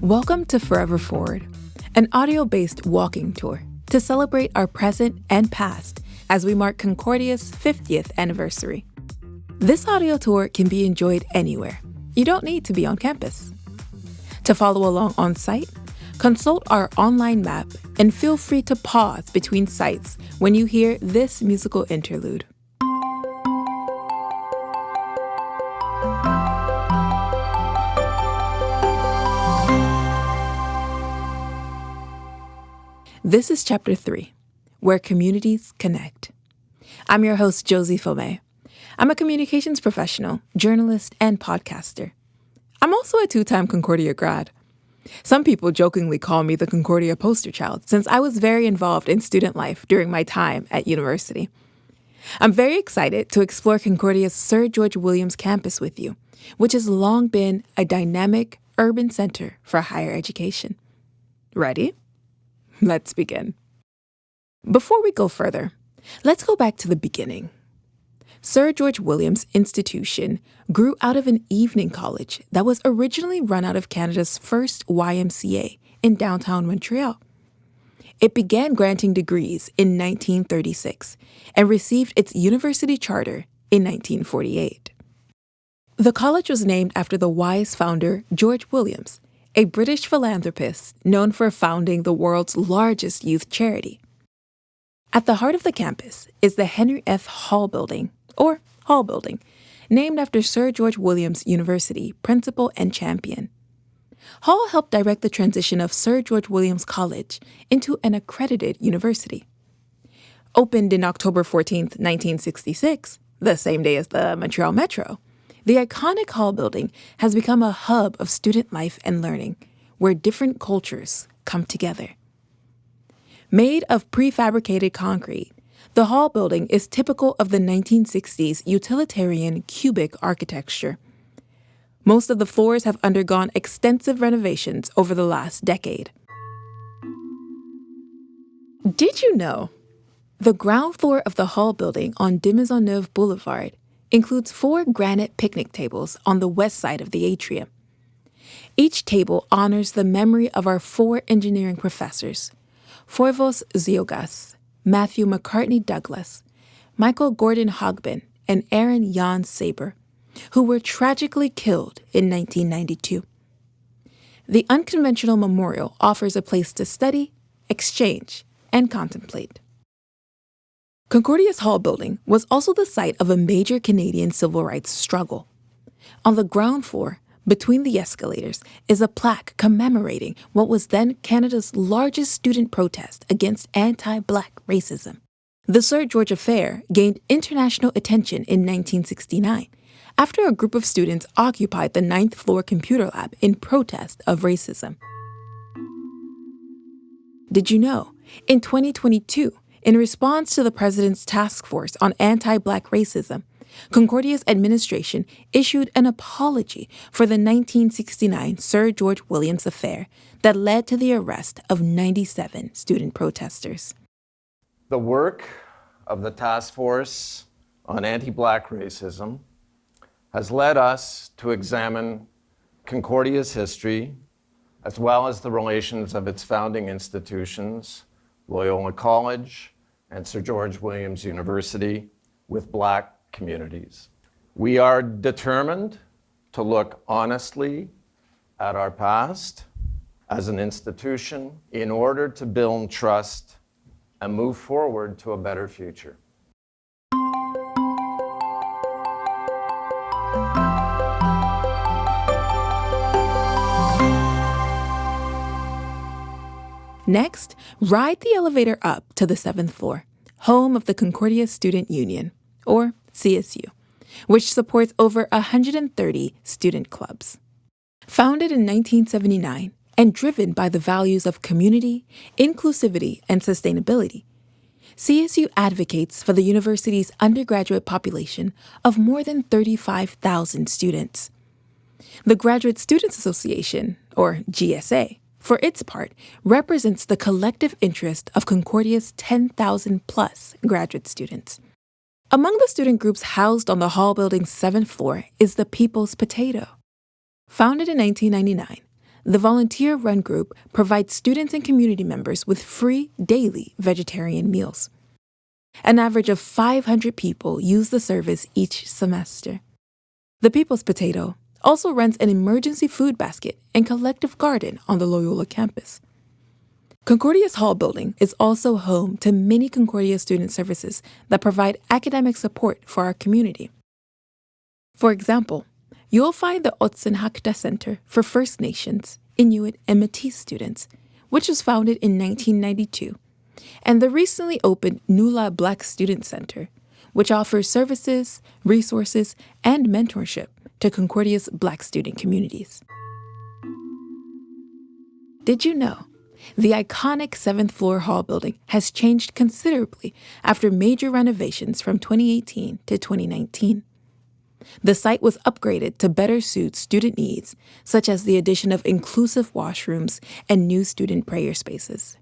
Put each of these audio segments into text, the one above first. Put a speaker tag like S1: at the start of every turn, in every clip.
S1: Welcome to Forever Forward, an audio-based walking tour to celebrate our present and past as we mark Concordia's 50th anniversary. This audio tour can be enjoyed anywhere. You don't need to be on campus. To follow along on site, consult our online map and feel free to pause between sites when you hear this musical interlude. This is Chapter 3, Where Communities Connect. I'm your host, Josie Fome. I'm a communications professional, journalist, and podcaster. I'm also a two-time Concordia grad. Some people jokingly call me the Concordia poster child since I was very involved in student life during my time at university. I'm very excited to explore Concordia's Sir George Williams campus with you, which has long been a dynamic urban center for higher education. Ready? Let's begin. Before we go further, let's go back to the beginning. Sir George Williams Institution grew out of an evening college that was originally run out of Canada's first YMCA in downtown Montreal. It began granting degrees in 1936 and received its university charter in 1948. The college was named after the Y's founder, George Williams, a British philanthropist known for founding the world's largest youth charity. At the heart of the campus is the Henry F. Hall Building, or Hall Building, named after Sir George Williams University principal and champion. Hall helped direct the transition of Sir George Williams College into an accredited university. Opened in October 14, 1966, the same day as the Montreal Metro, the iconic Hall Building has become a hub of student life and learning, where different cultures come together. Made of prefabricated concrete, the Hall Building is typical of the 1960s utilitarian cubic architecture. Most of the floors have undergone extensive renovations over the last decade. Did you know? The ground floor of the Hall Building on de Maisonneuve Boulevard includes 4 granite picnic tables on the west side of the atrium. Each table honors the memory of our 4 engineering professors, Foivos Ziogas, Matthew McCartney Douglas, Michael Gordon Hogbin, and Aaron Jan Saber, who were tragically killed in 1992. The unconventional memorial offers a place to study, exchange, and contemplate. Concordia's Hall Building was also the site of a major Canadian civil rights struggle. On the ground floor, between the escalators, is a plaque commemorating what was then Canada's largest student protest against anti-Black racism. The Sir George Affair gained international attention in 1969 after a group of students occupied the 9th floor computer lab in protest of racism. Did you know, in 2022, in response to the President's Task Force on Anti-Black Racism, Concordia's administration issued an apology for the 1969 Sir George Williams Affair that led to the arrest of 97 student protesters.
S2: The work of the Task Force on Anti-Black Racism has led us to examine Concordia's history, as well as the relations of its founding institutions, Loyola College and Sir George Williams University, with Black communities. We are determined to look honestly at our past as an institution in order to build trust and move forward to a better future.
S1: Next, ride the elevator up to the 7th floor, home of the Concordia Student Union, or CSU, which supports over 130 student clubs. Founded in 1979 and driven by the values of community, inclusivity, and sustainability, CSU advocates for the university's undergraduate population of more than 35,000 students. The Graduate Students Association, or GSA, for its part, represents the collective interest of Concordia's 10,000 plus graduate students. Among the student groups housed on the Hall building's 7th floor is the People's Potato. Founded in 1999, the volunteer-run group provides students and community members with free daily vegetarian meals. An average of 500 people use the service each semester. The People's Potato also runs an emergency food basket and collective garden on the Loyola campus. Concordia's Hall building is also home to many Concordia student services that provide academic support for our community. For example, you'll find the Otsinhakta Center for First Nations, Inuit, and Métis students, which was founded in 1992, and the recently opened Nula Black Student Center, which offers services, resources, and mentorship to Concordia's Black student communities. Did you know the iconic 7th floor Hall building has changed considerably after major renovations from 2018 to 2019? The site was upgraded to better suit student needs, such as the addition of inclusive washrooms and new student prayer spaces.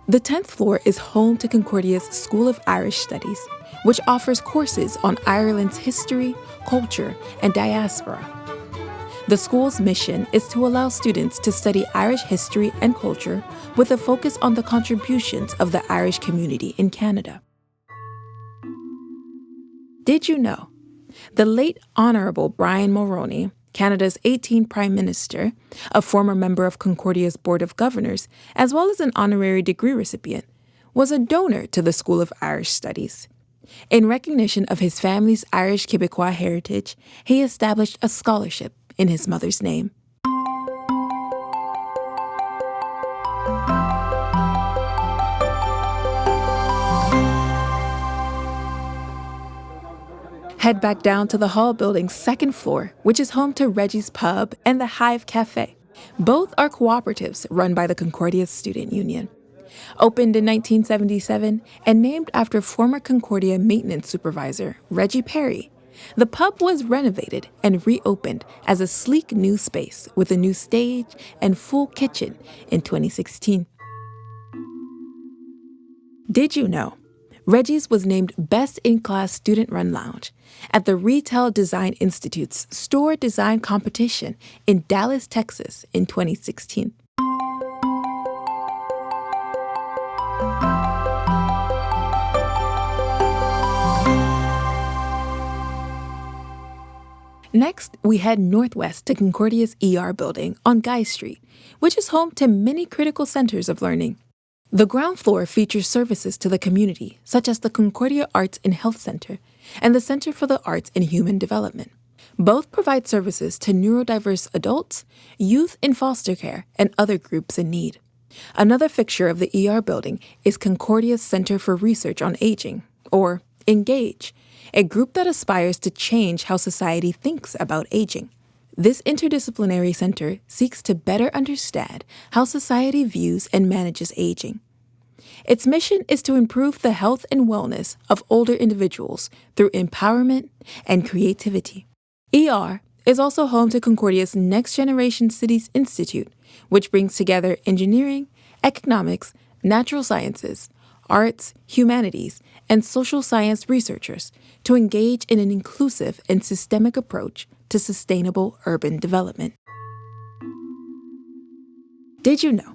S1: The 10th floor is home to Concordia's School of Irish Studies, which offers courses on Ireland's history, culture, and diaspora. The school's mission is to allow students to study Irish history and culture with a focus on the contributions of the Irish community in Canada. Did you know the late Honorable Brian Mulroney, Canada's 18th Prime Minister, a former member of Concordia's Board of Governors, as well as an honorary degree recipient, was a donor to the School of Irish Studies. In recognition of his family's Irish Quebecois heritage, he established a scholarship in his mother's name. Head back down to the Hall building's 2nd floor, which is home to Reggie's Pub and the Hive Cafe. Both are cooperatives run by the Concordia Student Union. Opened in 1977 and named after former Concordia maintenance supervisor Reggie Perry, the pub was renovated and reopened as a sleek new space with a new stage and full kitchen in 2016. Did you know Reggie's was named Best in Class Student-Run Lounge at the Retail Design Institute's Store Design Competition in Dallas, Texas in 2016. Next, we head northwest to Concordia's ER building on Guy Street, which is home to many critical centers of learning. The ground floor features services to the community, such as the Concordia Arts and Health Center and the Center for the Arts and Human Development. Both provide services to neurodiverse adults, youth in foster care, and other groups in need. Another fixture of the ER building is Concordia's Center for Research on Aging, or ENGAGE, a group that aspires to change how society thinks about aging. This interdisciplinary center seeks to better understand how society views and manages aging. Its mission is to improve the health and wellness of older individuals through empowerment and creativity. ER is also home to Concordia's Next Generation Cities Institute, which brings together engineering, economics, natural sciences, arts, humanities, and social science researchers to engage in an inclusive and systemic approach to sustainable urban development. Did you know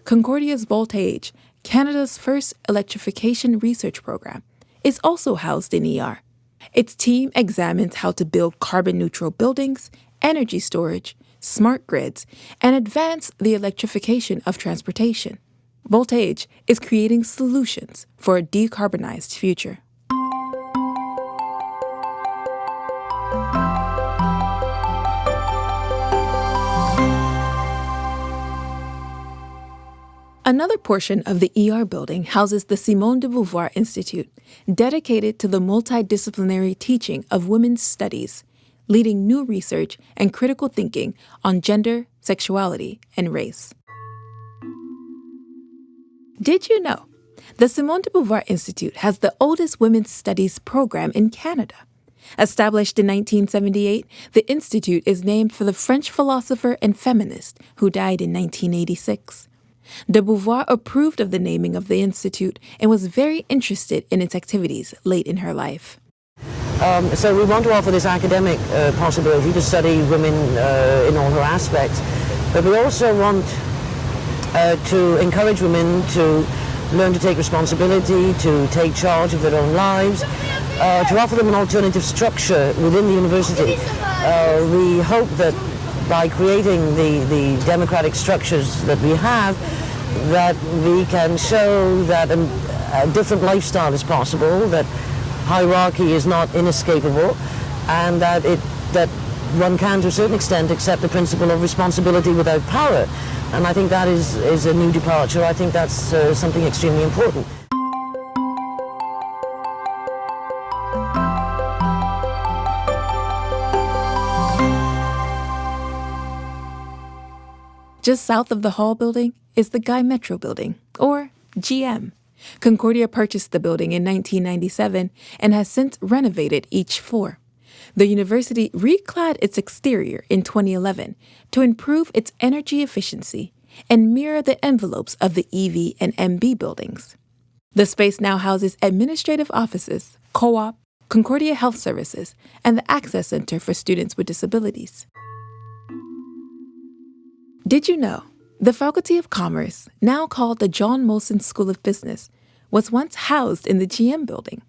S1: Concordia's Voltage, Canada's first electrification research program, is also housed in ER? Its team examines how to build carbon-neutral buildings, energy storage, smart grids, and advance the electrification of transportation. Voltage is creating solutions for a decarbonized future. Another portion of the ER building houses the Simone de Beauvoir Institute, dedicated to the multidisciplinary teaching of women's studies, leading new research and critical thinking on gender, sexuality, and race. Did you know The Simone de Beauvoir Institute has the oldest women's studies program in Canada. Established in 1978, the Institute is named for the French philosopher and feminist who died in 1986. De Beauvoir approved of the naming of the Institute and was very interested in its activities late in her life.
S3: So we want to offer this academic possibility to study women in all her aspects, but we also want to encourage women to learn to take responsibility, to take charge of their own lives, to offer them an alternative structure within the university. We hope that by creating the democratic structures that we have, that we can show that a different lifestyle is possible, that hierarchy is not inescapable, and that one can, to a certain extent, accept the principle of responsibility without power. And I think that is a new departure. I think that's something extremely important.
S1: Just south of the Hall building is the Guy Metro building, or GM. Concordia purchased the building in 1997 and has since renovated each floor. The university reclad its exterior in 2011 to improve its energy efficiency and mirror the envelopes of the EV and MB buildings. The space now houses administrative offices, co-op, Concordia Health Services, and the Access Center for Students with Disabilities. Did you know the Faculty of Commerce, now called the John Molson School of Business, was once housed in the GM building?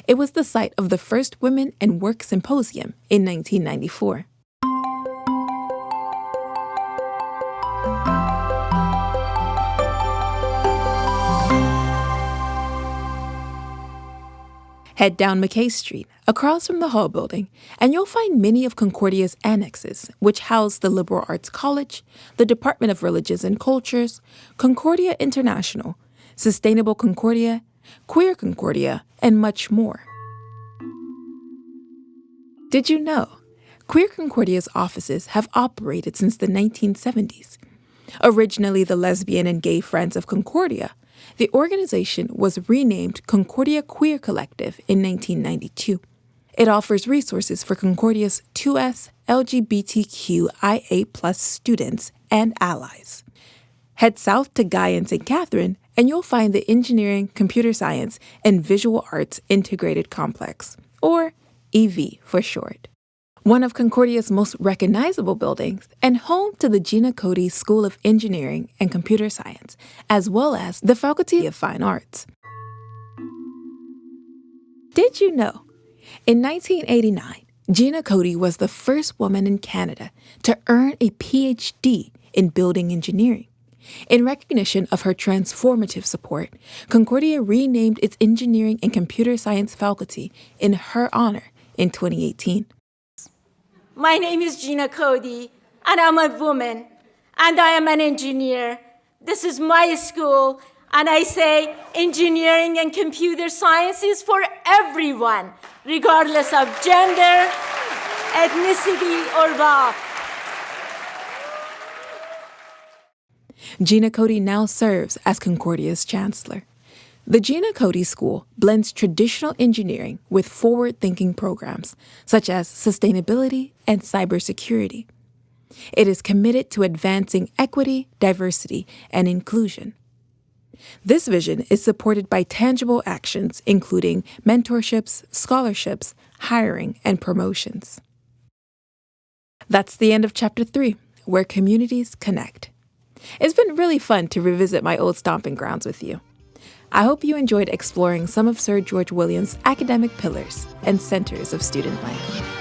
S1: It was the site of the first Women and Work Symposium in 1994. Head down McKay Street, across from the Hall building, and you'll find many of Concordia's annexes, which house the Liberal Arts College, the Department of Religions and Cultures, Concordia International, Sustainable Concordia, Queer Concordia, and much more. Did you know Queer Concordia's offices have operated since the 1970s? Originally the Lesbian and Gay Friends of Concordia, the organization was renamed Concordia Queer Collective in 1992. It offers resources for Concordia's 2S LGBTQIA+ students and allies. Head south to Guy and St. Catherine, and you'll find the Engineering, Computer Science, and Visual Arts Integrated Complex, or EV for short. One of Concordia's most recognizable buildings and home to the Gina Cody School of Engineering and Computer Science, as well as the Faculty of Fine Arts. Did you know? In 1989, Gina Cody was the first woman in Canada to earn a PhD in building engineering. In recognition of her transformative support, Concordia renamed its Engineering and Computer Science faculty in her honor in 2018.
S4: My name is Gina Cody, and I'm a woman, and I am an engineer. This is my school, and I say engineering and computer science is for everyone, regardless of gender, ethnicity, or wealth.
S1: Gina Cody now serves as Concordia's chancellor. The Gina Cody School blends traditional engineering with forward-thinking programs such as sustainability and cybersecurity. It is committed to advancing equity, diversity, and inclusion. This vision is supported by tangible actions including mentorships, scholarships, hiring, and promotions. That's the end of Chapter 3, where communities connect. It's been really fun to revisit my old stomping grounds with you. I hope you enjoyed exploring some of Sir George Williams' academic pillars and centers of student life.